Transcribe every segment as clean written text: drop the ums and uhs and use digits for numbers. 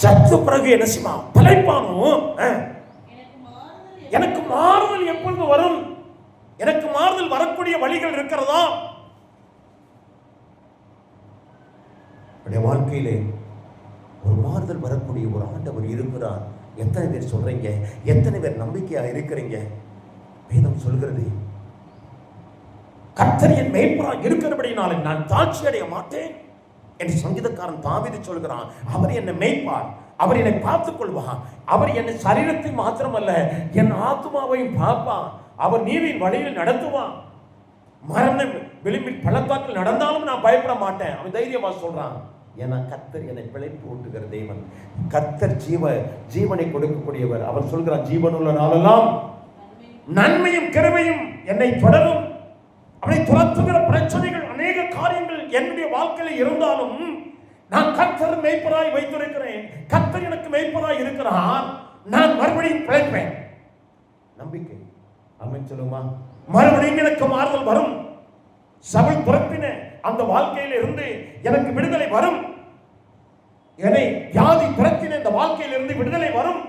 சத்து பிறகு என்ன செய்வான்? தலைப்பானும். எனக்கு மாறுதல் எப்பொழுது வரும்? எனக்கு மாறுதல் வரக்கூடிய வழிகள் இருக்கிறதா? வாழ்க்கையிலே ஒரு மாறுதல் வரக்கூடிய ஒரு ஆண்டவர் இருக்கிறார். எத்தனை பேர் சொல்றீங்க? எத்தனை பேர் நம்பிக்கையா இருக்கிறீங்க? வேதம் சொல்கிறது, கர்த்தர் என் மேய்ப்பராய் இருக்கிறபடினாலே நான் தாழ்ச்சி அடைய மாட்டேன் என்று சங்கீதக்காரன் தாவீது சொல்கிறான். அவர் என்னை மேய்ப்பார், அவர் என்னை பார்த்துக் கொள்வார், அவர் என்னை சரீரத்தை மாத்திரமல்ல என் ஆத்மாவையும் பார்ப்பார், அவர் நீரின் வழியில் நடத்துவான், மரண விளிம்பில் பள்ளத்தாக்கில் நடந்தாலும் நான் பயப்பட மாட்டேன். அவன் தைரியமா சொல்றான். ஏன்னா கர்த்தர் என்னை பிழைப்பு ஊட்டுகிற தேவன். கர்த்தர் ஜீவனை கொடுக்கக்கூடியவர். அவர் சொல்கிறார், ஜீவனுள்ள நாளெல்லாம் நன்மையும் கிருபையும் என்னை தொடரும். அவனை துரத்துகிற பிரச்சனைகள் அநேக காரியங்கள் என்னுடைய வாழ்க்கையில் இருந்தாலும் நான் கர்த்தர் மேய்ப்பராய் வைத்திருக்கிறேன். கர்த்தர் எனக்கு மேய்ப்பராய் இருக்கிறார். நான் மறுபடியும் பிழைப்பேன். நம்பிக்கை. ஆமென் சொல்லுமா? மறுபடியும் எனக்கு மாறுதல் வரும். சபை துரத்தின அந்த வாழ்க்கையில இருந்து எனக்கு விடுதலை வரும். என்னை வியாதி துரத்தின இந்த வாழ்க்கையில் இருந்து விடுதலை வரும்.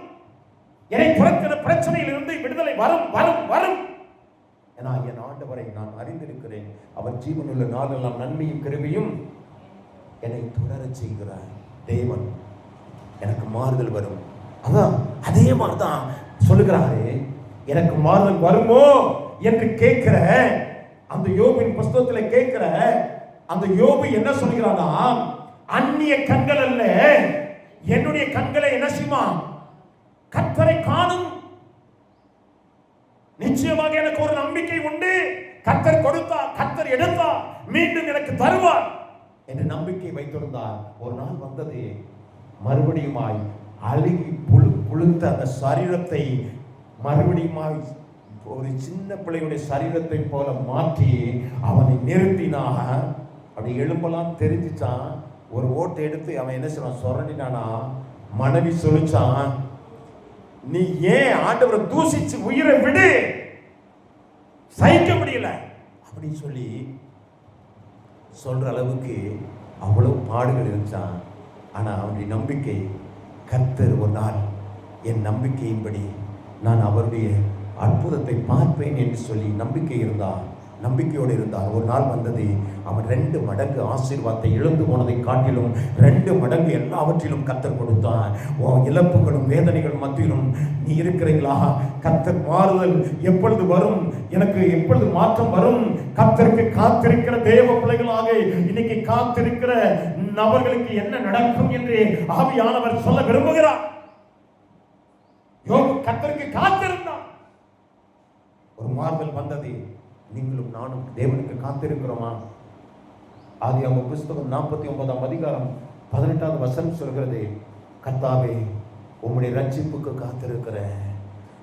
என்னை துரத்தின பிரச்சனையில் இருந்து விடுதலை வரும் வரும் வரும். ஏன்னா என் ஆண்டவரை நான் அறிந்திருக்கிறேன். அவர் ஜீவனுள்ள நாளெல்லாம் நன்மையும் கிருபையும் என்னை தொடர செய்கிறார் தேவன். எனக்கு மாறுதல் வரும். அதான் அதே மாதிரிதான் சொல்லுகிறாரு, எனக்கு மாறுதல் வருமோ என்று கேட்கிற அந்த யோபின் புஸ்தகத்தில் கேட்கிற அந்த யோபு என்ன சொல்கிறானா, அந்நிய கண்கள் அல்ல என்னுடைய கண்களை என்ன செய்யுமா? கர்த்தரை காணும். நிச்சயமாக எனக்கு ஒரு நம்பிக்கை உண்டு. கர்த்தர் கொடுத்தார், கர்த்தர் எடுத்தார், மீண்டும் எனக்கு தருவார் என்று நம்பிக்கை வைத்திருந்தார். ஒரு நாள் வந்தது, மறுபடியுமாய் அழுகி புழுத்த அந்த சரீரத்தை மறுபடியுமாய் ஒரு சின்ன பிள்ளையுடைய சரீரத்தை போல மாற்றி அவனை நிறுத்தினான். அப்படி எழும்பெல்லாம் தெரிஞ்சிச்சான். ஒரு ஓட்டை எடுத்து அவன் என்ன செய்வான்? சொரண்டினானா. மனைவி சொல்லிச்சான், நீ ஏன் ஆண்டவரை தூசிச்சு உயிரை விடு, சகிக்க முடியல அப்படின்னு சொல்லி சொல்ற அளவுக்கு அவ்வளவு பாடுகள் இருந்துச்சான். ஆனா அவனுடைய நம்பிக்கை, கர்த்தர் ஒரு நாள் என் நம்பிக்கையின்படி நான் அவருடைய அற்புதத்தை பார்ப்பேன் என்று சொல்லி நம்பிக்கையோடு இருந்தார். ஒரு நாள் வந்தது, அவன் 2 மடங்கு ஆசீர்வாதத்தை இழந்து போனதை காட்டிலும் 2 மடங்கு எல்லாவற்றிலும் கர்த்தர் கொடுத்தான். இழப்புகளும் வேதனைகள் மத்தியிலும் நீ இருக்கிறீங்களா? கர்த்தர் மாறுதல் எப்பொழுது வரும்? எனக்கு எப்பொழுது மாற்றம் வரும்? கர்த்தருக்கு காத்திருக்கிற தேவ பிள்ளைகளாக இன்னைக்கு காத்திருக்கிற நபர்களுக்கு என்ன நடக்கும் என்று ஆவியானவர் சொல்ல விரும்புகிறார். யோபு கர்த்தருக்கு காத்திருந்தான். ஒரு மாறுதல் வந்தது. நீங்களும் நானும் தேவனுக்கு காத்திருக்கிறோமா? ஆதியாகமம் புஸ்தகம் 49ஆம் அதிகாரம் 18வது வசனம் சொல்கிறது, கர்த்தாவே உம்முடைய ரட்சிப்புக்கு காத்திருக்கிறேன்,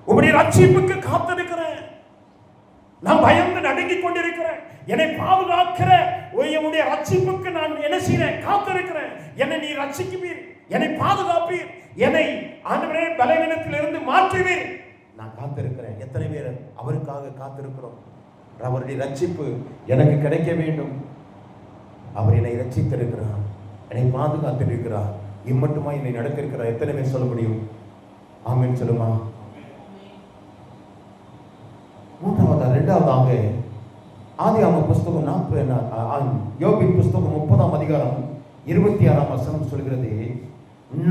உம்முடைய ரட்சிப்புக்கு காத்திருக்கிறேன். நான் பயந்து நடுங்கிக் கொண்டிருக்கிறேன். என்னை பாதுகாக்கிற உம்முடைய ரட்சிப்புக்கு நான் என்ன செய்கிறேன்? காத்திருக்கிறேன். என்னை நீ ரட்சிக்குவீர், என்னை பாதுகாப்பீர், என்னை ஆண்டவரே பலவீனத்திலிருந்து மாற்றுவீர். நான் காத்திருக்கிறேன். எத்தனை பேர் அவருக்காக காத்திருக்கிறோம்? அவருடைய ரட்சிப்பு எனக்கு கிடைக்க வேண்டும். அவர் என்னை ரட்சித்திருக்கிறார், என்னை பாதுகாத்திருக்கிறார், இம்மட்டுமா என்னை நடத்திருக்கிறார். எத்தனை பேர் சொல்ல முடியும்? ஆமென் சொல்லுமா? இரண்டாவதாக ஆதியாகமம் புஸ்தகம் யோபின் புஸ்தகம் 30ஆம் அதிகாரம் 26ஆம் வசனம் சொல்கிறது,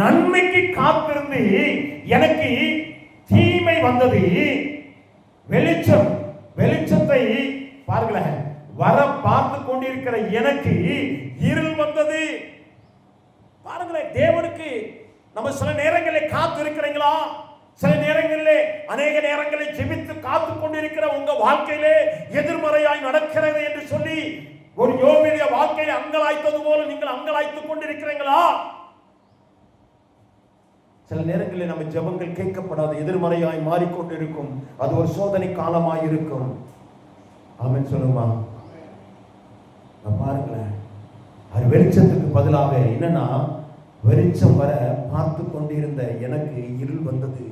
நன்மைக்கு காத்திருந்து எனக்கு தீமை வந்தது, வெளிச்சத்தை பாருங்களேன், வர பார்த்து கொண்டிருக்கிற எனக்கு இருள் வந்தது. பாருங்களேன், தேவனுக்கு நம்ம சில நேரங்களில் காத்து இருக்கிறீங்களா? சில நேரங்களிலே அநேக நேரங்களை ஜெபித்து காத்து கொண்டிருக்கிற உங்க வாழ்க்கையிலே எதிர்மறையாய் நடக்கிறது என்று சொல்லி ஒரு யோபிய வாழ்க்கையை அங்கலாய்த்தது போல நீங்கள் அங்கலாய்த்துக் கொண்டிருக்கிறீங்களா? சில நேரங்களில் நம்ம ஜெபங்கள் கேட்கப்படாது, எதிர்மறையாய் மாறிக்கொண்டிருக்கும். அது ஒரு சோதனை காலமாய் இருக்கும். ஆமென் சொல்லுமா? பாருங்களேன், அது வெளிச்சத்துக்கு பதிலாக என்னன்னா, வெளிச்சம் வர பார்த்து கொண்டிருந்த எனக்கு இருள் வந்தது.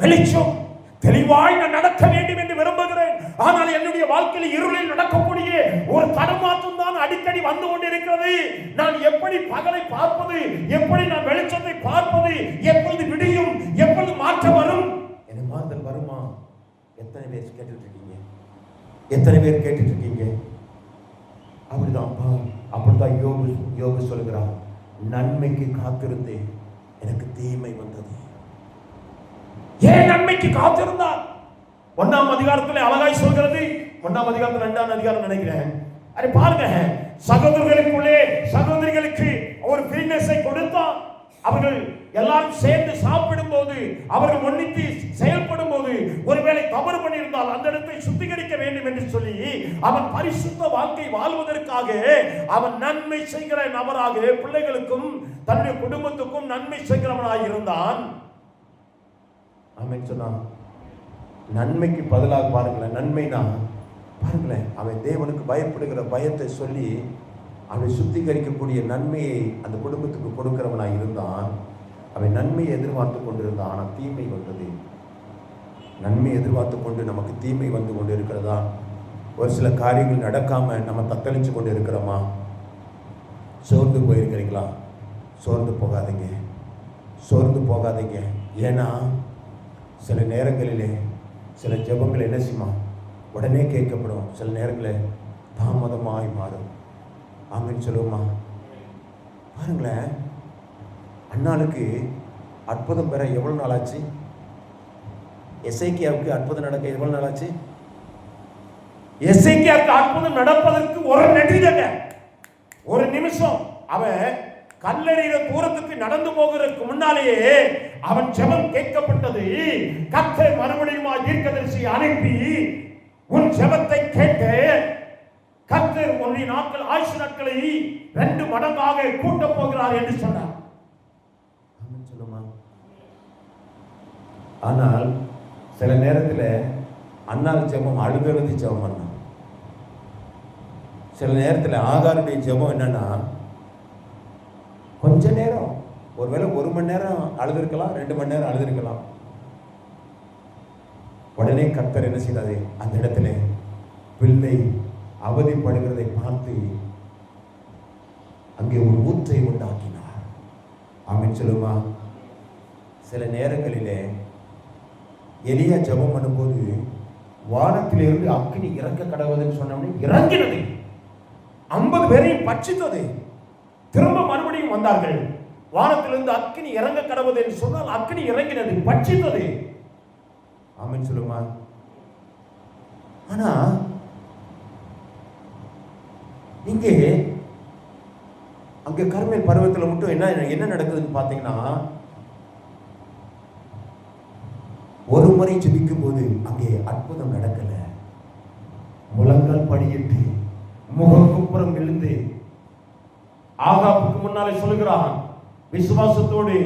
வெளிச்சம் தெளிவாய் நான் நடக்க வேண்டும் என்று விரும்புகிறேன். ஆனால் என்னுடைய வாழ்க்கையில் இருளில் நடக்கக்கூடிய ஒரு தடுமாற்றம் தான் அடிக்கடி வந்து கொண்டிருக்கிறது. நான் எப்படி பகலை பார்ப்பது, எப்படி நான் வெளிச்சத்தை பார்ப்பது, எப்பொழுது விடியும், எப்பொழுது மாற்றம் வரும், என மாறுதல் வருமா? எத்தனை பேர் கேட்டுட்டு இருக்கீங்க? எத்தனை பேர் கேட்டுட்டு இருக்கீங்க? அப்படிதான் யோபு சொல்கிறார், நன்மைக்கு காத்திருந்தேன், எனக்கு தீமை வந்தது. ஏன் நன்மைக்கு காத்திருந்தார்? 1ஆம் அதிகாரத்தில் அழகாய் சொல்கிறது. 1ஆம் அதிகாரத்தில் 2ஆம் அதிகாரம் நினைக்கிறேன். அதை பாருங்க, சகோதரர்களுக்குள்ளே சகோதரிகளுக்கு ஒரு ஃப்ரீனஸை கொடுத்தான். அவர்கள் எல்லாரும் சேர்ந்து சாப்பிடும் போது, அவர்கள் ஒன்றித்து செயல்படும் போது, ஒருவேளை தவறு பண்ணியிருந்தால் அந்த இடத்தை சுத்திகரிக்க வேண்டும் என்று சொல்லி அவன் பரிசுத்த வாழ்க்கை வாழ்வதற்காக அவன் நன்மை செய்கிற நபராக பிள்ளைகளுக்கும் தன்னுடைய குடும்பத்துக்கும் நன்மை செய்கிறவனாக இருந்தான். ஆமென் சொன்னா, நன்மைக்கு பதிலாக பாருங்களேன், நன்மைனா பாருங்களேன், அவன் தேவனுக்கு பயப்படுகிற பயத்தை சொல்லி அவனை சுத்திகரிக்கக்கூடிய நன்மையை அந்த குடும்பத்துக்கு கொடுக்கிறவனாக இருந்தான். அவன் நன்மையை எதிர்பார்த்து கொண்டிருந்தான். ஆனால் தீமை வந்தது. நன்மை எதிர்பார்த்து கொண்டு நமக்கு தீமை வந்து கொண்டு இருக்கிறதா? ஒரு சில காரியங்கள் நடக்காம நம்ம தத்தளிச்சு கொண்டு இருக்கிறோமா? சோர்ந்து போயிருக்கிறீங்களா? சோர்ந்து போகாதீங்க, சோர்ந்து போகாதீங்க. ஏன்னா சில நேரங்களிலே சில ஜெபங்கள் என்ன செய்யுமா, உடனே கேட்கப்படும். சில நேரங்களில் தாமதமாய் மாறும். ஆமென் சொல்லுவோமா? பாருங்களேன், அண்ணாளுக்கு அற்புதம் பெற எவ்வளவு நாள் ஆச்சு? எசேக்கியாவுக்கு அற்புதம் நடக்க எவ்வளவு நாள் ஆச்சு? எசேக்கியாவுக்கு அற்புதம் நடப்பதற்கு ஒரு நெடிதங்க, ஒரு நிமிஷம். அவன் கல்லறிகிற தூரத்துக்கு நடந்து போகிறதுக்கு முன்னாலேயே அவன் ஜெபம் கேட்கப்பட்டது. கர்த்தர் மறுபடியும் தீர்க்கதரிசியை அனுப்பி உன் ஜெபத்தை கேட்டு கர்த்தர் உன்னுடைய நாட்கள் ஆயுசு நாட்களை 2 மடங்காக கூட்டப் போகிறார் என்று சொன்னார். சொல்லுமா? ஆனால் சில நேரத்தில் அண்ணால் ஜெபம் அழுது ஜெபம் பண்ணான். சில நேரத்தில் ஆகாருடைய ஜெபம் என்னன்னா, கொஞ்ச நேரம், ஒருவேளை 1 மணி நேரம் அழுதுருக்கலாம், 2 மணி நேரம் அழுதுருக்கலாம். உடனே கர்த்தர் என்ன செய்தாரு? அந்த இடத்துல பிள்ளை அவதிப்படுகிறதை பார்த்து அங்கே ஒரு ஊற்றை உண்டாக்கினார். ஆமென் சொல்லுமா? சில நேரங்களிலே எலியா ஜெபம் பண்ணும்போது வானத்திலிருந்து அக்கினி இறக்க கடவுதுன்னு சொன்னோம்னே இறங்கினது. 50 பேரையும் பட்சித்தது. திரும்ப மறுபடியும் வந்தார்கள். வானத்திலிருந்து அக்கினி இறங்க கடவுது என்று சொன்னால் அக்கினி இறங்கினது, பட்சித்தது. ஆமென் சொல்லுமா? ஆனா இங்கே அங்கே கர்மேல் பருவத்தில் மட்டும் என்ன நடக்குதுன்னு பார்த்தீங்கன்னா, ஒரு முறை ஜெபிக்கும் போது அங்கே அற்புதம் நடக்கல. முழங்கால் படியிட்டு முகக்குப்புறம் விழுந்து ஆகாப்புக்கு முன்னாலே சொல்லுகிறான், விசுவாசத்தோடு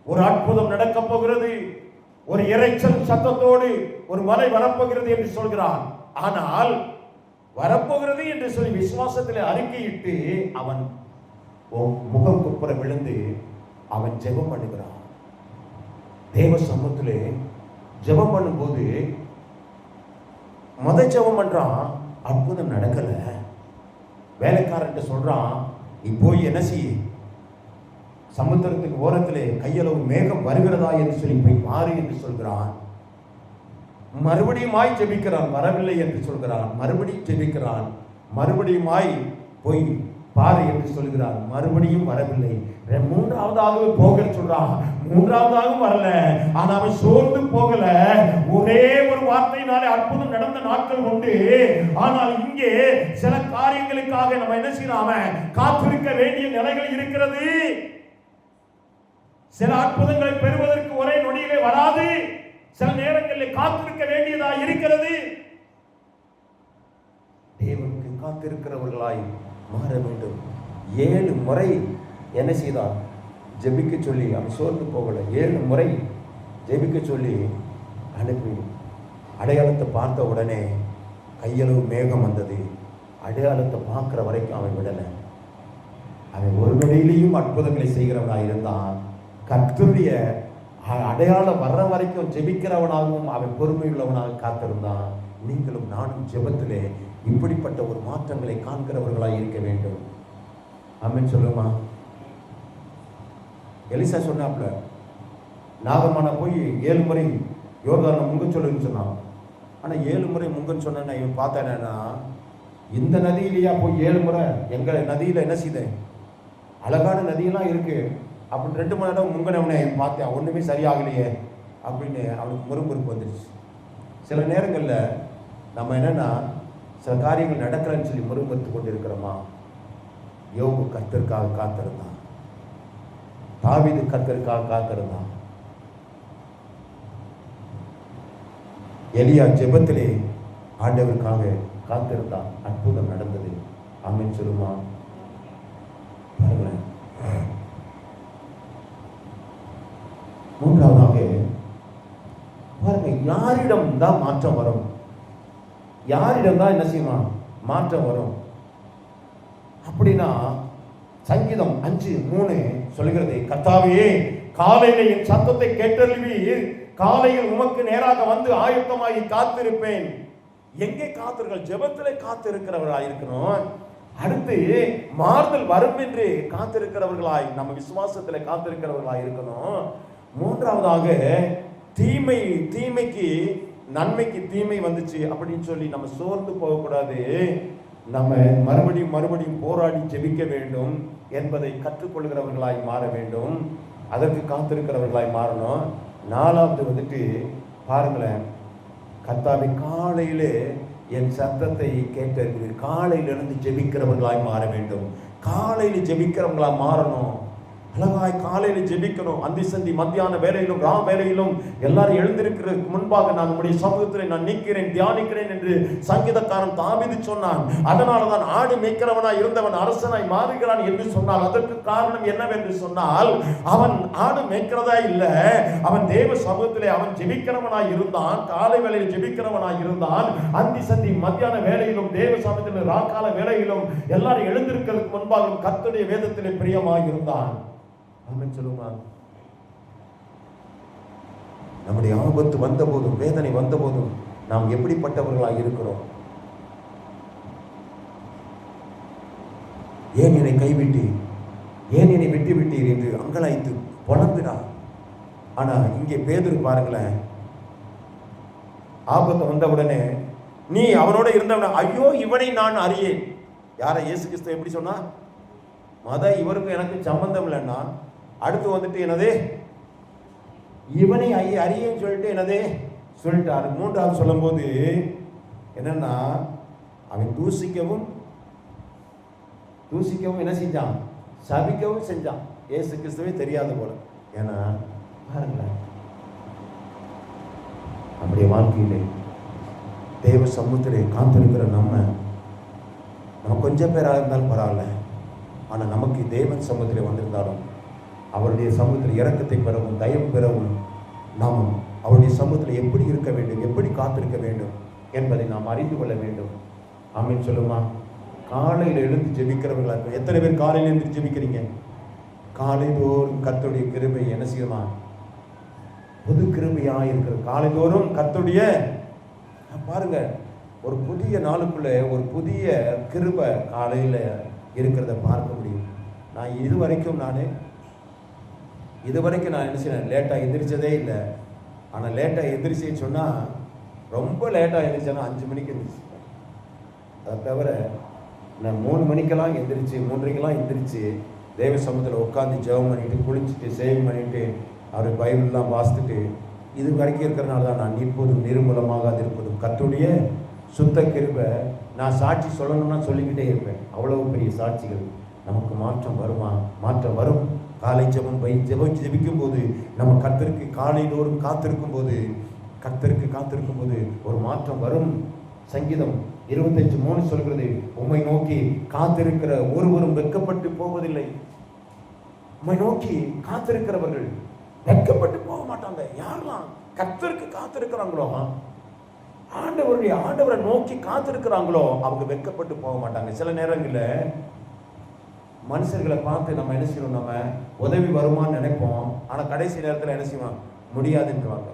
ஒரு அற்புதம் நடக்க போகிறது, ஒரு இரைச்சல் சத்தத்தோடு ஒரு மலை வரப்போகிறது என்று சொல்கிறான். ஆனால் வரப்போகிறது என்று சொல்லி விசுவாசத்தில் அறிக்கையிட்டு அவன் முகம் குப்புற விழுந்து அவன் ஜெபம் பண்ணுகிறான். தேவ சமூகத்திலே ஜெபம் பண்ணும்போது ஜெபம் பண்றான், அற்புதம் நடக்கல. வேலைக்காரன் சொல்றான், நீ போய் என்ன செய்ய, சமுத்திரத்துக்கு ஓரத்திலே கையளவு மேகம் வருகிறதா என்று சொல்லி போய் பாரு என்று சொல்கிறான். மறுபடியுமாய் ஜெபிக்கிறான், வரவில்லை என்று சொல்கிறான். மறுபடியும் ஜெபிக்கிறான், மறுபடியுமாய் போய் பாரு என்று சொல்கிறான். மறுபடியும் வரவில்லை. 3ஆவதாகவே போக சொல்றான். 3ஆவதாகவும் வரல. ஆனா அவன் சோர்ந்து போகல. ஒரே ஒரு வார்த்தையினாலே அற்புதம் நடந்த நாட்கள் உண்டு. ஆனால் இங்கே சில காரியங்களுக்காக நம்ம என்ன செய்யறாம காத்திருக்க வேண்டிய நிலைகள் இருக்கிறது. சில அற்புதங்களை பெறுவதற்கு ஒரே நொடியிலே வராது. சில நேரங்களில் காத்திருக்க வேண்டியதா இருக்கிறது. தேவனுக்கு காத்திருக்கிறவர்களாய் மாற வேண்டும். 7 முறை என்ன செய்தார்? ஜெபிக்க சொல்லி, அவன் சோர்ந்து போகல. 7 முறை ஜெபிக்க சொல்லி அனுப்பி அடையாளத்தை பார்த்த உடனே கையளவு மேகம் வந்தது. அடையாளத்தை பார்க்கிற வரைக்கும் அவன் விடலை. அவன் ஒரு நொடியிலையும் அற்புதங்களை செய்கிறவனாக இருந்தான். கர்த்தருடைய அடையாளம் வர்ற வரைக்கும் ஜெபிக்கிறவனாகவும் அவன் பொறுமை உள்ளவனாக காத்திருந்தான். நீங்களும் நானும் ஜெபத்திலே இப்படிப்பட்ட ஒரு மாற்றங்களை காண்கிறவர்களாய் இருக்க வேண்டும். ஆமென் சொல்லுமா? எலிசா சொன்னாப்ல, நாகமான போய் 7 முறை யோர்தானை முங்க சொல்லுன்னு சொன்னான். ஆனால் 7 முறை முங்கன்னு சொன்னா இவன் பார்த்தேன்னா, இந்த நதியிலையா போய் 7 முறை? எங்கள் நதியில் என்ன செய்தேன், அழகான நதியெல்லாம் இருக்கு அப்படின்னு 2 மணி நேரம் முங்கினவனே பார்த்தேன், ஒன்றுமே சரியாகலையே அப்படின்னு அவனுக்கு முறுமுறுப்பு வந்துடுச்சு. சில நேரங்களில் நம்ம என்னன்னா, சில காரியங்கள் நடக்கலன்னு சொல்லி முறுமுறுத்து கொண்டு இருக்கிறோமா? யோபு கர்த்தருக்காக காத்திருந்தான், தாவீது கர்த்தருக்காக காத்திருந்தான், எலியா ஜெபத்திலே ஆண்டவருக்காக காத்திருந்தான், அற்புதம் நடந்தது. ஆமென் சொல்லுமா? பாருங்களேன். மூன்றாவதாக பாருங்க, யாரிடம் தான் மாற்றம் வரும்? யாரிடம் தான் என்ன செய்யுமா மாற்றம் வரும் அப்படின்னா, சங்கீதம் 5:3 சொல்லுகிறது, கர்த்தாவே காலையில என் சத்தத்தை கேட்டறிவீர், காலையில் உமக்கு நேராக வந்து ஆயத்தமாகி காத்திருப்பேன். எங்கே காத்திருக்கள்? ஜெபத்திலே காத்திருக்கிறவர்களாய் இருக்கணும். அடுத்து மாறுதல் வரும் என்று காத்திருக்கிறவர்களாய், நம்ம விசுவாசத்திலே காத்திருக்கிறவர்களாய் இருக்கணும். மூன்றாவதாக, தீமைக்கு நன்மைக்கு தீமை வந்துச்சு அப்படின்னு சொல்லி நம்ம சோர்ந்து போகக்கூடாது. நம்ம மறுபடியும் போராடி ஜெபிக்க வேண்டும் என்பதை கற்றுக்கொள்கிறவர்களாய் மாற வேண்டும். அதற்கு காத்திருக்கிறவர்களாய் மாறணும். நாலாவது வந்துட்டு பாருங்களேன், கர்த்தாவே காலையிலே என் சத்தத்தை கேட்டு காலையிலிருந்து ஜெபிக்கிறவர்களாய் மாற வேண்டும். காலையில் ஜெபிக்கிறவர்களாய் மாறணும். அழகாய் காலையில் ஜெபிக்கணும். அந்தி சந்தி மத்தியான வேலையிலும் ரா வேலையிலும் எல்லாரும் எழுந்திருக்கிறதுக்கு முன்பாக நான் உங்களுடைய சமூகத்தில் நான் நிற்கிறேன், தியானிக்கிறேன் என்று சங்கீதக்காரன் தாவீது சொன்னான். அதனாலதான் ஆடு மேய்க்கிறவனாய் இருந்தவன் அரசனாய் மாறுகிறான் என்று சொன்னால், அதற்கு காரணம் என்னவென்று சொன்னால், அவன் ஆடு மேய்க்கிறதா இல்லை, அவன் தேவ சமூகத்திலே அவன் ஜெபிக்கிறவனாய் இருந்தான். காலை வேளையில் ஜெபிக்கிறவனாய் இருந்தான். அந்தி சந்தி மத்தியான வேலையிலும் தேவ சமூகத்தில் ராக்கால வேலையிலும் எல்லாரும் எழுந்திருக்கிறதுக்கு முன்பாக கர்த்தருடைய வேதத்திலே பிரியமாய் இருந்தான். ஆமென் சொல்லுமா? நம்முடைய ஆபத்து வந்த போதும், வேதனை வந்த போதும் நாம் எப்படிப்பட்டவர்களாக இருக்கிறோம்? ஏன் என்னை கைவிட்டு, ஏன் என்னை விட்டு விட்டீர் என்று அங்கலாய்த்து புலம்பினார். ஆனா இங்கே பேதுரு பாருங்களேன், ஆபத்து வந்தவுடனே நீ அவனோட இருந்தவன, ஐயோ இவனை நான் அறியேன். யாரை? இயேசு கிறிஸ்து எப்படி சொன்னா? இவருக்கு எனக்கு சம்பந்தம் இல்லைன்னா, அடுத்து வந்துட்டு என்னது, இவனை அறியேன்னு சொல்லிட்டு என்னது சொல்லிட்டாரு. மூன்றாவது சொல்லும் போது என்னன்னா, அவன் தூசிக்கவும் என்ன செஞ்சான்? சபிக்கவும் செஞ்சான். இயேசு கிறிஸ்துவே தெரியாத போல. ஏன்னா பாருங்களேன், நம்முடைய வாழ்க்கையிலே தேவ சமூகத்திலே காத்திருக்கிற நம்ம கொஞ்சம் பேராக இருந்தாலும் பரவாயில்ல, ஆனால் நமக்கு தேவன் சமூகத்தில் வந்திருந்தாலும் அவருடைய சமூகத்தில் இரக்கத்தை பெறவும் தயவு பெறவும் நாம் அவருடைய சமூகத்தில் எப்படி இருக்க வேண்டும், எப்படி காத்திருக்க வேண்டும் என்பதை நாம் அறிந்து கொள்ள வேண்டும். ஆமென் சொல்லுமா? காலையில் எழுந்து ஜெபிக்கிறவர்களா இருக்கும். எத்தனை பேர் காலையில் எழுந்து ஜெபிக்கிறீங்க? காலைதோறும் கர்த்தருடைய கிருபை என்ன செய்யுமா? புது கிருபையா இருக்கிறது. காலைதோறும் கர்த்தருடைய பாருங்க, ஒரு புதிய நாளுக்குள்ள ஒரு புதிய கிருபை காலையில் இருக்கிறத பார்க்க முடியும். நான் இதுவரைக்கும் நான் என்ன செய்யணும், லேட்டாக எந்திரிச்சதே இல்லை. ஆனால் லேட்டாக எந்திரிச்சேன்னு சொன்னால், ரொம்ப லேட்டாக எந்திரிச்சேன்னா 5 மணிக்கு எந்திரிச்சு. அதை தவிர நான் 3 மணிக்கெல்லாம் எந்திரிச்சு, 3:30க்கெல்லாம் எந்திரிச்சு தேவ சமூகத்தில் உட்காந்து ஜெபம் பண்ணிட்டு, குளிச்சுட்டு, சேவம் பண்ணிட்டு, அவர் பைபிள்லாம் வாசித்துட்டு இது வரைக்கும் இருக்கிறனால தான் நான் இப்போதும் நிர்மூலமாக இருப்பதும் கர்த்தருடைய சுத்த கிருபை. நான் சாட்சி சொல்லணும்னா சொல்லிக்கிட்டே இருப்பேன். அவ்வளவு பெரிய சாட்சிகள். நமக்கு மாற்றம் வருமா? மாற்றம் வரும். காலை ஜெபிக்கும் போது, நம்ம கர்த்தருக்கு காலைதோறும் காத்திருக்கும் போது ஒரு மாற்றம் வரும். சங்கீதம் 25:3 சொல்கிறது, உம்மை நோக்கி காத்திருக்கிற ஒருவரும் வெட்கப்பட்டு போவதில்லை. உம்மை நோக்கி காத்திருக்கிறவர்கள் வெட்கப்பட்டு போக மாட்டாங்க. யாரெல்லாம் கர்த்தருக்கு காத்திருக்கிறாங்களோ, ஆண்டவரை நோக்கி காத்திருக்கிறாங்களோ, அவங்க வெட்கப்பட்டு போக மாட்டாங்க. சில நேரங்களில் மனுஷர்களை பார்த்து நம்ம என்ன செய்யணும், நம்ம உதவி வருமானு நினைப்போம். ஆனால் கடைசி நேரத்தில் என்ன செய்வோம், முடியாதுன்றவாங்க.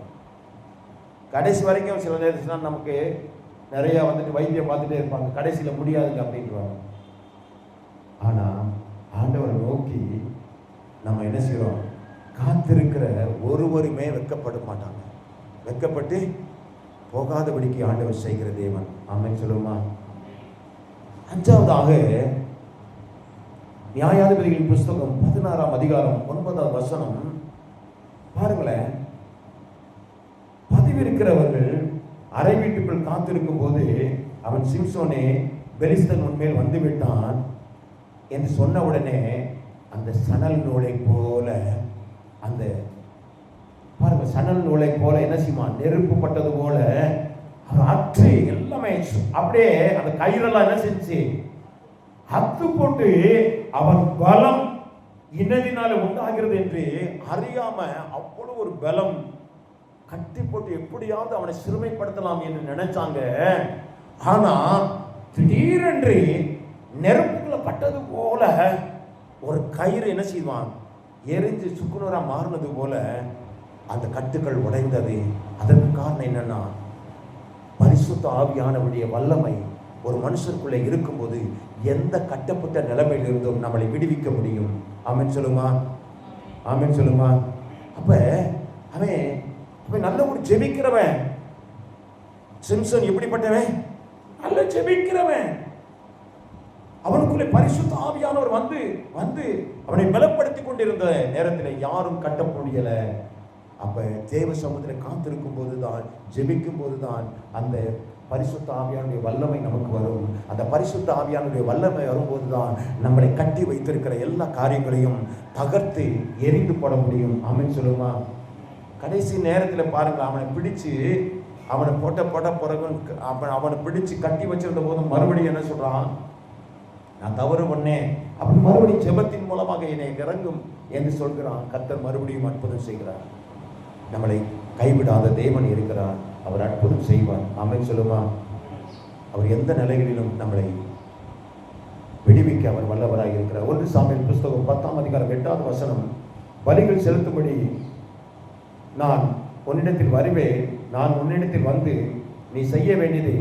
கடைசி வரைக்கும் சில நேரத்தில் நமக்கு நிறைய வந்துட்டு வைத்தியம் பார்த்துட்டே இருப்பாங்க, கடைசியில் முடியாதுங்க அப்படின்றாங்க. ஆனால் ஆண்டவரை நோக்கி நம்ம என்ன செய்கிறோம்? காத்திருக்கிற ஒருவருமே வெட்கப்பட மாட்டாங்க. வெட்கப்பட்டு போகாதபடிக்கு ஆண்டவர் செய்கிற தேவன். ஆமென் சொல்லுமா? அஞ்சாவதாக நியாயாதிபதிகளின் புஸ்தகம் 16ஆம் அதிகாரம் 9ஆம் வசனம் பாருங்களேன். பதிவிருக்கிறவர்கள் அறை வீட்டுக்குள் காத்திருக்கும் போது அவன் சிம்சோனே பெலிஸ்தன் உன்மேல் வந்து விட்டான் என்று சொன்ன உடனே அந்த சணல் நூலை போல, அந்த பாருங்க சணல் நூலை போல என்ன செய்வான்? நெருப்பு பட்டது போல அவர் அற்று எல்லாமே அப்படியே அந்த கயிறெல்லாம் என்ன செஞ்சு அத்து போட்டு அவன் பலம் இன்னதினால உண்டாகிறது என்று அறியாம அவ்வளவு ஒரு பலம் கட்டி போட்டு எப்படியாவது அவனை சிறுமைப்படுத்தலாம் என்று நினைச்சாங்க. ஆனா திடீரென்று நெருப்புக்குள்ள பட்டது போல ஒரு கயிறு என்ன செய்வான்? எரிஞ்சு சுக்குநூறா மாறினது போல அந்த கட்டுக்கள் உடைந்தது. அதற்கு காரணம் என்னன்னா, பரிசுத்த ஆவியானவருடைய வல்லமை ஒரு மனுஷருக்குள்ளே இருக்கும்போது எந்த கட்டப்பட்ட நிலைமையில் இருந்தும் நம்மளை விடுவிக்க முடியும். ஆமென் சொல்லுமா? ஆமென் சொல்லுமா? அப்ப அவன் நல்ல ஒரு ஜெபிக்கிறவன். சிம்சன் எப்படிப்பட்டவன்? நல்ல ஜெபிக்கிறவன். அவனுக்குள்ளே பரிசுத்த ஆவியானவர் வந்து வந்து அவனை பலப்படுத்தி கொண்டிருந்த நேரத்தில் யாரும் கட்ட முடியல. அப்ப தேவ சமூகத்தில் காத்திருக்கும் போதுதான், ஜெபிக்கும் போதுதான் அந்த பரிசுத்த ஆவியானுடைய வல்லமை நமக்கு வரும். அந்த பரிசுத்த ஆவியானுடைய வல்லமை வரும்போதுதான் நம்மளை கட்டி வைத்திருக்கிற எல்லா காரியங்களையும் தகர்த்து எரிந்து போட முடியும். ஆமென் சொல்லுமா? கடைசி நேரத்தில் பாருங்க, அவனை பிடிச்சு அவனை போட்ட பிறகு அவனை பிடிச்சு கட்டி வச்சிருந்த போதும் மறுபடியும் என்ன சொல்றான்? நான் தவறு பண்ணேன் அப்படின்னு மறுபடியும் ஜெபத்தின் மூலமாக என்னை இறங்கும் என்று சொல்கிறான். கர்த்தர் மறுபடியும் அற்புதம் செய்கிறார். நம்மளை கைவிடாத தேவன் இருக்கிறார். அவர் அற்புதம் செய்வார். ஆமென் சொல்லுமா? அவர் எந்த நிலைகளிலும் நம்மளை விடுவிக்க அவர் வல்லவராக இருக்கிறார். 1 சாமுவேல் புஸ்தகம் 10ஆம் அதிகாரம் 8வது வசனம், பலிகள் செலுத்தும்படி நான் உன்னிடத்தில் வருவேன். நான் உன்னிடத்தில் வந்து நீ செய்ய வேண்டியதை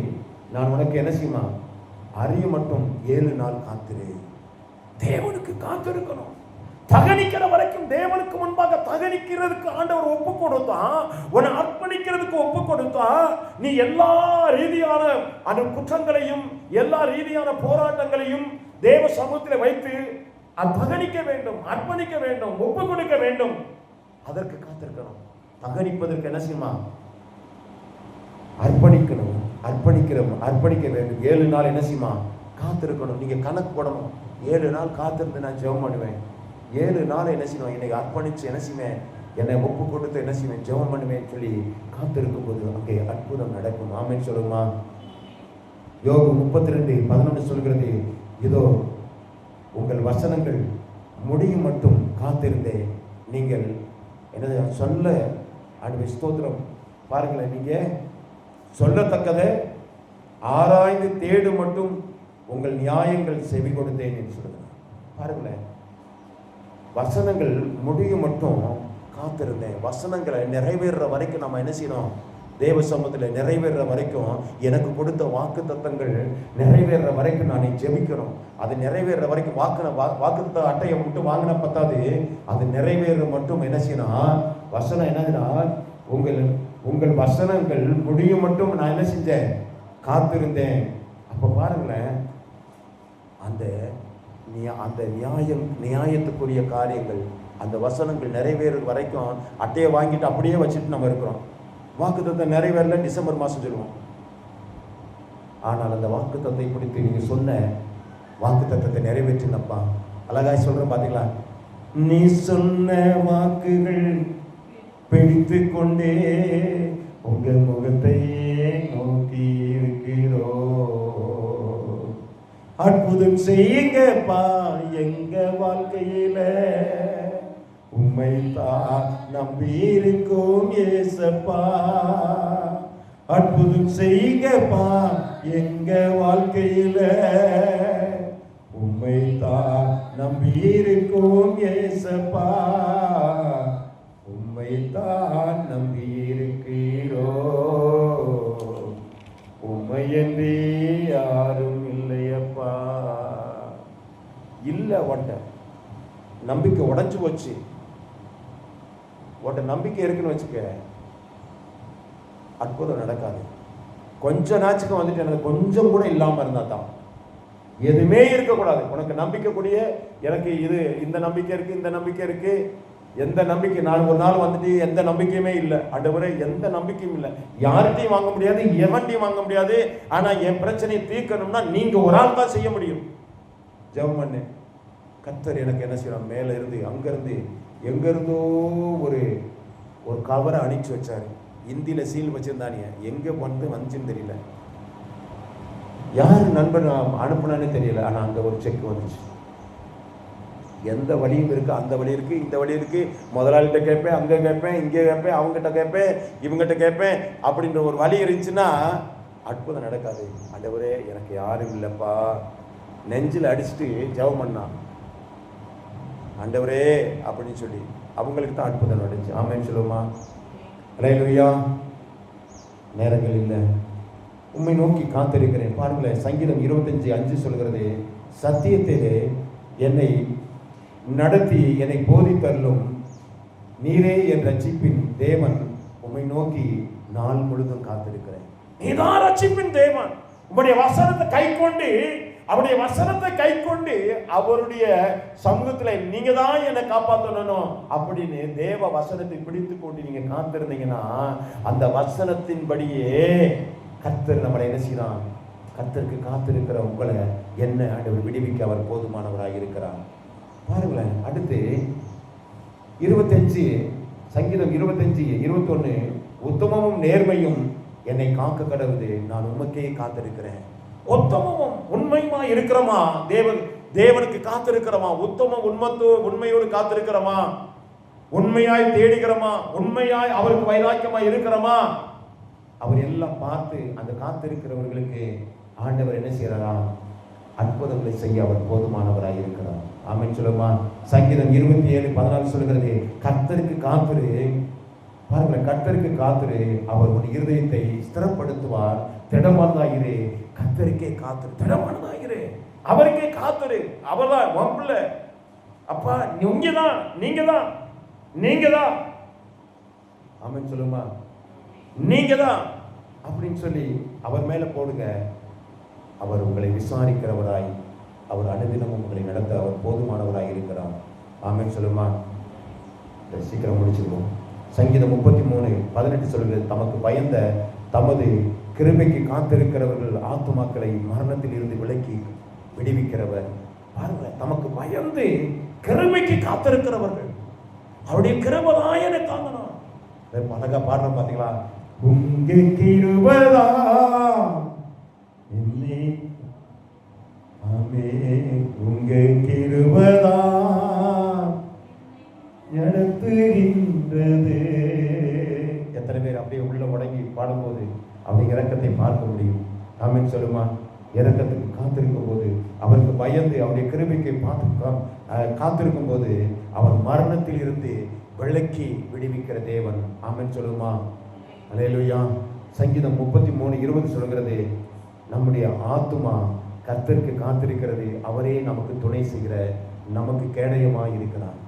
நான் உனக்கு என்ன செய்யுமா? அறிய மட்டும் 7 நாள் காத்திரு. தேவனுக்கு காத்திருக்கணும். தகனிக்கிற வரைக்கும் தேவனுக்கு முன்பாக தகனிக்கிறதுக்கு ஆண்டவர் ஒப்பு கொடுத்தா, உன்னை அர்ப்பணிக்கிறதுக்கு ஒப்பு கொடுத்தா, நீ எல்லா ரீதியான அந்த குற்றங்களையும் எல்லா ரீதியான போராட்டங்களையும் தேவ சமூகத்தில் வைத்து தகனிக்க வேண்டும், அர்ப்பணிக்க வேண்டும், ஒப்பு கொடுக்க வேண்டும். அதற்கு காத்திருக்கணும். தகனிப்பதற்கு என்ன செய்யுமா? அர்ப்பணிக்கணும். அர்ப்பணிக்க வேண்டும். 7 நாள் என்ன செய்யுமா? காத்திருக்கணும். நீங்க கணக்கு போடணும். 7 நாள் காத்திருந்து நான் ஜெபம் பண்ணுவேன். 7 நாள் என்ன செய்வேன்? என்னை அர்ப்பணிச்சு என்ன செய்வேன்? என்னை ஒப்பு கொடுத்து என்ன செய்வேன்? ஜெபம் பண்ணுவேன் சொல்லி காத்திருக்கும் போது அங்கே அற்புதம் நடக்கும். ஆமென் சொல்லுமா? யோபு 32:11 சொல்கிறது, இதோ உங்கள் வசனங்கள் முடியும் மட்டும் காத்திருந்தேன். நீங்கள் என்ன சொல்ல ஆண்டவரே ஸ்தோத்திரம். பாருங்களேன், நீங்க சொல்லத்தக்கதை ஆராய்ந்து தேடு மட்டும் உங்கள் நியாயங்கள் செவி கொடுத்தேன் என்று சொல்லுங்க. பாருங்களேன், வசனங்கள் முடியும் மட்டும் காத்திருந்தேன். வசனங்களை நிறைவேற வரைக்கும் நம்ம என்ன செய்யணும்? தேவ சமூகத்தில் நிறைவேற வரைக்கும், எனக்கு கொடுத்த வாக்கு தத்தங்கள் நிறைவேற வரைக்கும் நான் ஜெபிக்கணும். அது நிறைவேற வரைக்கும் வாக்கு அட்டையை மட்டும் வாங்கின பத்தாது, அது நிறைவேற மட்டும் என்ன செய்யணும்? வசனம் என்னதுன்னா, உங்கள் வசனங்கள் முடியும் மட்டும் நான் என்ன செஞ்சேன்? காத்திருந்தேன். அப்ப பாருங்களேன், அந்த நியாயத்துக்குரிய காரியங்கள், அந்த வசனங்கள் நிறைவேறும் வரைக்கும் அட்டையை வாங்கிட்டு அப்படியே வச்சுட்டு நம்ம இருக்கிறோம். வாக்குத்தத்தம் நிறைவேறல, டிசம்பர் மாதம் சொல்லுவோம். ஆனால் அந்த வாக்குத்தத்தை பிடித்து நீங்க சொன்ன வாக்குத்தத்தத்தை நிறைவேற்றினப்பா, அழகாய் சொல்றேன் பாத்தீங்களா? நீ சொன்ன வாக்குகள் பிடித்து கொண்டே உங்கள் முகத்தையே நோக்கி இருக்கிறோ. அற்புதம் செய்யுங்கப்பா எங்க வாழ்க்கையில, உம்மை தான் நம்பி இருக்கோம் ஏசப்பா. அற்புதம் செய்யுங்கப்பா எங்க வாழ்க்கையில, உம்மை தான் நம்பி இருக்கோம் ஏசப்பா. உம்மை தான் நம்பிக்கை உடைஞ்சு போச்சு. உன்கிட்ட நம்பிக்கை இருக்குன்னு வச்சுக்க, அற்புதம் நடக்காது. கொஞ்ச நாச்சுக்கு வந்துட்டு எனக்கு கொஞ்சம் கூட இல்லாம இருந்தா தான். எதுவுமே இருக்கக்கூடாது. உனக்கு நம்பிக்கை கூடிய, எனக்கு இது இந்த நம்பிக்கை இருக்கு, இந்த நம்பிக்கை இருக்கு, எந்த நம்பிக்கை, நான் ஒரு நாள் வந்துட்டு எந்த நம்பிக்கையுமே இல்லை ஆண்டவரே, எந்த நம்பிக்கையும் இல்லை, யார்கிட்டையும் வாங்க முடியாது, எவன்ட்டையும் வாங்க முடியாது. ஆனா என் பிரச்சனையை தீர்க்கணும்னா நீங்க ஒரு ஆள் தான் செய்ய முடியும். ஜெபம் பண்ணு. கர்த்தர் எனக்கு என்ன செய்யணும், மேல இருந்து அங்க இருந்து எங்க இருந்தோ ஒரு கவரை அனுப்பிச்சு வச்சாரு. இந்தியில சீல் வச்சிருந்தானே, எங்க வந்துச்சுன்னு தெரியல, யாரு நண்பன் அனுப்புனான்னு தெரியல. ஆனா அங்க ஒரு செக் வந்துச்சு. எந்த வழியும் இருக்கு, அந்த வழி இருக்கு, இந்த வழி இருக்கு. முதலாளிகிட்ட கேட்பேன், அங்க கேட்பேன், இங்கே கேட்பேன், அவங்ககிட்ட கேட்பேன், இவங்ககிட்ட கேட்பேன், அப்படின்ற ஒரு வழி இருந்துச்சுன்னா அற்புதம் நடக்காது. ஆண்டவரே எனக்கு யாரும் இல்லப்பா, நெஞ்சில் அடிச்சுட்டு ஜெபம் பண்ணா, ஆண்டவரே அப்படின்னு சொல்லி அவங்களுக்கு தான் அற்புதம் நடந்துச்சு. ஆமென் சொல்லுமா? அல்லேலூயா. நேரங்கள் இல்லை, உம்மை நோக்கி காத்திருக்கிறேன். பாருங்களேன், சங்கீதம் 25:5 சொல்கிறது, சத்தியத்திலே என்னை நடத்தி என்னை போதித்தருளும் நீரே என் ரட்சிப்பின் தேவன், உம்மை நோக்கி நாள் முழுதும் காத்திருக்கிறேன். நீதான் ரட்சிப்பின் தேவன். உம்முடைய வசனத்தை கைக்கொண்டு, அவருடைய வசனத்தை கைக்கொண்டு அவருடைய சமூகத்தில் நீங்க தான் என்னை காப்பாற்றணும் அப்படின்னு தேவ வசனத்தை பிடித்து கொண்டு நீங்க காத்திருந்தீங்கன்னா, அந்த வசனத்தின்படியே கர்த்தர் நம்மளை என்ன செய்யறான்? கர்த்தருக்கு காத்திருக்கிற உங்களை என்ன ஆண்டவர் விடுவிக்க அவர் போதுமானவராக இருக்கிறார். பாருங்களேன், அடுத்து 25, சங்கீதம் 25:21, உத்தமமும் நேர்மையும் என்னை காக்க கடவுது, நான் உமக்கே காத்திருக்கிறேன். உத்தமமும் உண்மையுமா இருக்கிறோமா? தேவனுக்கு காத்திருக்கிறோமா? உத்தமம் உண்மையோடு காத்திருக்கிறோமா? உண்மையாய் தேடுகிறோமா? உண்மையாய் அவருக்கு வைராக்கியமாய் இருக்கிறோமா? அவர் எல்லாம் பார்த்து அந்த காத்திருக்கிறவர்களுக்கு ஆண்டவர் என்ன செய்யறாரா? அற்புதங்களை செய்ய அவர் போதுமானவராய் இருக்கிறார். ஆமென் சொல்லுமா? சங்கீதம் 27:14 சொல்கிறது, கர்த்தருக்கு காத்திரு. பாருங்க, கர்த்தருக்கு காத்திரு, அவர் உன் இருதயத்தை ஸ்திரப்படுத்துவார். திடமானதாயிரு, கர்த்தருக்கே காத்திரு, திடமானதாயிரு, அவருக்கே காத்திரு. அவர்தான் வம்புல, அப்பா நீங்கதான், நீங்கதான், நீங்கதான். ஆமென் சொல்லுமா? நீங்கதான் அப்படின்னு சொல்லி அவர் மேல போடுங்க. அவர் உங்களை விசாரிக்கிறவராய், அவர் அனுதினமும் உங்களை நடத்த அவர் போதுமானவராய் இருக்கிறார். ஆமென் சொல்லுமா? சீக்கிரம் முடிச்சிருவோம். சங்கீதம் 33:18 சொல்கிறது, தமக்கு பயந்த தமது கிருபைக்கு காத்திருக்கிறவர்கள் ஆத்துமாக்களை மரணத்தில் இருந்து விலக்கி விடுவிக்கிறவர். பாருங்க, தமக்கு பயந்து கிருபைக்கு காத்திருக்கிறவர்கள், அவருடைய கிருபைதான் என்னை தாங்கணும். அழகா பாடுறோம் பாத்தீங்களா? உங்க கிருபைதா என்னை, ஆமே உங்க கிருபைதா நடத்துகின்றது. எத்தனை பேர் அப்படியே உள்ள முடங்கி பாடும்போது அப்படி இரக்கத்தை பார்க்க முடியும்? ஆமென் சொல்லுமா? இரக்கத்துக்கு காத்திருக்கும் போது, அவருக்கு பயந்து அவருடைய கிருபைக்கு காத்திருக்கும் போது அவர் மரணத்தில் இருந்து விலக்கி விடுவிக்கிற தேவன். ஆமென் சொல்லுமா? அல்லேலூயா. சங்கீதம் 33:20 சொல்கிறது, நம்முடைய ஆத்துமா கர்த்தருக்கு காத்திருக்கிறது, அவரே நமக்கு துணை செய்கிற, நமக்கு கேடயமாய் இருக்கிறார்.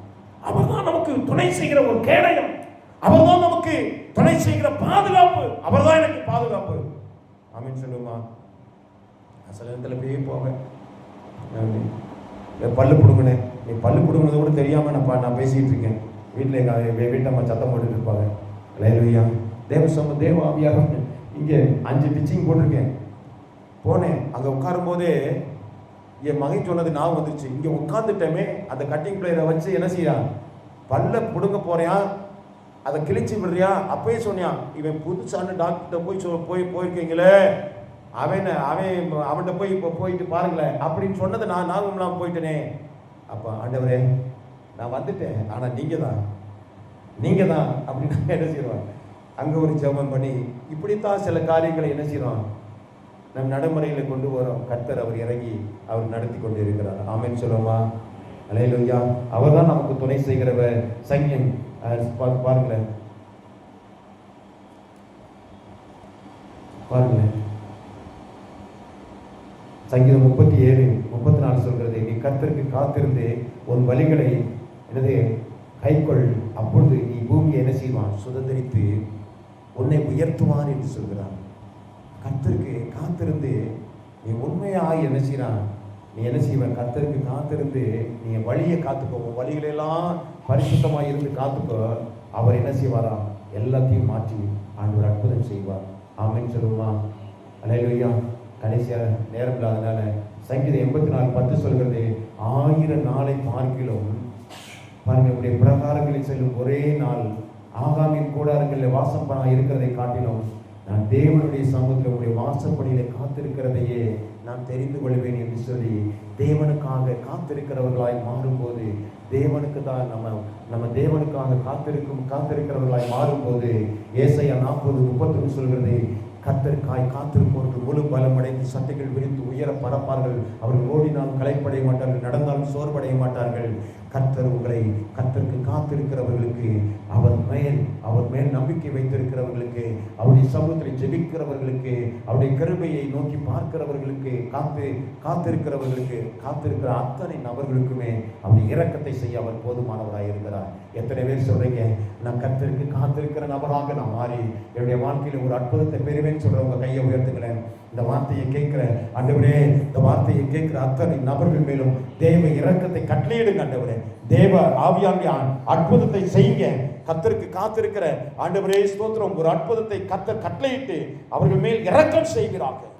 அவர்தான் நமக்கு துணை செய்கிற ஒரு கேடயம், அவர்தான் நமக்கு துணை செய்கிற பாதுகாப்பு, அவர்தான் எனக்கு பாதுகாப்பு. ஆமென் சொல்லுமா? சில இடத்துல அப்படியே போவேன், பல்லு பிடுங்கினேன், நீ பல்லு பிடுங்கினது கூட தெரியாம நான் பேசிட்டு இருக்கேன். வீட்டம்மா சத்தம் போட்டுட்டு இருப்பாங்க. அல்லேலூயா. தேவ ஆவியாக இங்கே 5 டிச்சிங் போட்டிருக்கேன். போனேன், அங்கே உட்காரும் போதே என் மகன் சொன்னது நான் வந்துருச்சு. இங்கே உட்காந்துட்டமே, அந்த கட்டிங் பிளேயரை வச்சு என்ன செய்யா, பல்ல பிடுங்க போறியா, அதை கிழிச்சு விடுறியா? அப்பயே சொன்னியான், இவன் புதுசான டாக்டர்கிட்ட போயிருக்கீங்களே, அவன்கிட்ட போய் இப்போ போயிட்டு பாருங்களேன் அப்படின்னு சொன்னதை நான் போயிட்டேனே. அப்போ ஆண்டவரே நான் வந்துட்டேன், ஆனால் நீங்கள் தான் அப்படின்னு என்ன செய்வான்? அங்கே ஒரு ஜெபம் பண்ணி இப்படித்தான் சில காரியங்களை என்ன செய்யறோம், நம் நடைமுறையில் கொண்டு வரோம். கர்த்தர் அவர் இறங்கி அவர் நடத்தி கொண்டு இருக்கிறார். ஆமென் சொல்லுமா? அல்லேலூயா. அவர் தான் நமக்கு துணை செய்கிறவர். சங்கீதம் பாருங்களேன், சங்கீதம் 37:34 சொல்கிறது, நீ கர்த்தருக்கு காத்திருந்து உன் வழிகளை எனது கைக்கொள், அப்பொழுது நீ பூமியை என்ன செய்வான்? சுதந்திரித்து உன்னை உயர்த்துவான் என்று சொல்கிறான். கர்த்தருக்கு காத்திருந்து நீ உண்மையாய் என்ன செய்யறான்? நீ என்ன செய்வன்? கர்த்தருக்கு காத்திருந்து நீ வழியை காத்துக்கோ, உன் வழிகளெல்லாம் பரிசுத்தமாக இருந்து காத்துக்கோ. அவர் என்ன செய்வாரா? எல்லாத்தையும் மாற்றி ஆண்டவர் அற்புதம் செய்வார். ஆமென் சொல்லுமா? அல்லேலூயா. கடைசியாக நேரம் இல்லாதனால சங்கீதம் 84:10 சொல்கிறது, 1000 நாளை பார்க்கிலும் பாருங்க, உடைய பிரகாரங்களில் செல்லும் ஒரே நாள் ஆகாமின் கூடாரங்களில் வாசம் பண்ண இருக்கிறதை காட்டிலும் நான் தேவனுடைய சமூகத்தில் உடைய வாசப்படியில காத்திருக்கிறதையே நான் தெரிந்து கொள்வேன் என்று சொல்லி தேவனுக்காக காத்திருக்கிறவர்களாய் மாறும்போது, தேவனுக்கு தான் நம்ம தேவனுக்காக காத்திருக்கிறவர்களாய் மாறும்போது, ஏசாயா 40:31 சொல்கிறது, கர்த்தருக்காய் காத்திருப்பவர்கள் முழு பலம் அடைந்து சட்டைகள் விரித்து உயர பறப்பார்கள். அவர்கள் ஓடினால் களைப்படைய மாட்டார்கள், நடந்தாலும் சோர்வடைய மாட்டார்கள். கர்த்தருக்கு காத்திருக்கிறவர்களுக்கு, அவர் மேல் நம்பிக்கை வைத்திருக்கிறவர்களுக்கு, அவருடைய சமூகத்தில் ஜெபிக்கிறவர்களுக்கு, அவருடைய கிருபையை நோக்கி பார்க்கிறவர்களுக்கு, காத்திருக்கிறவர்களுக்கு, காத்திருக்கிற அத்தனை நபர்களுக்குமே அவருடைய இரக்கத்தை செய்ய அவர் போதுமானவராக இருக்கிறார். எத்தனை பேர் சொல்றீங்க, நான் கர்த்தருக்கு காத்திருக்கிற நபராக நான் மாறி என்னுடைய வாழ்க்கையில் ஒரு அற்புதத்தை பெறுவேன்னு சொல்றவங்க கையை உயர்த்துங்களேன். இந்த வார்த்தையை கேட்கிற ஆண்டவரே, இந்த வார்த்தையை கேட்கிற அத்தனை நபர்கள் மேலும் தேவ இரக்கத்தை கட்டளையிடுங்க ஆண்டவரே. தேவ ஆவியானுடைய அற்புதத்தை செய்யுங்க. கர்த்தருக்கு காத்திருக்கிற ஆண்டவரே ஸ்தோத்திரம், ஒரு அற்புதத்தை கர்த்தர் கட்டளையிட்டு அவர்கள் மேல் இரக்கம் செய்கிறார்கள்.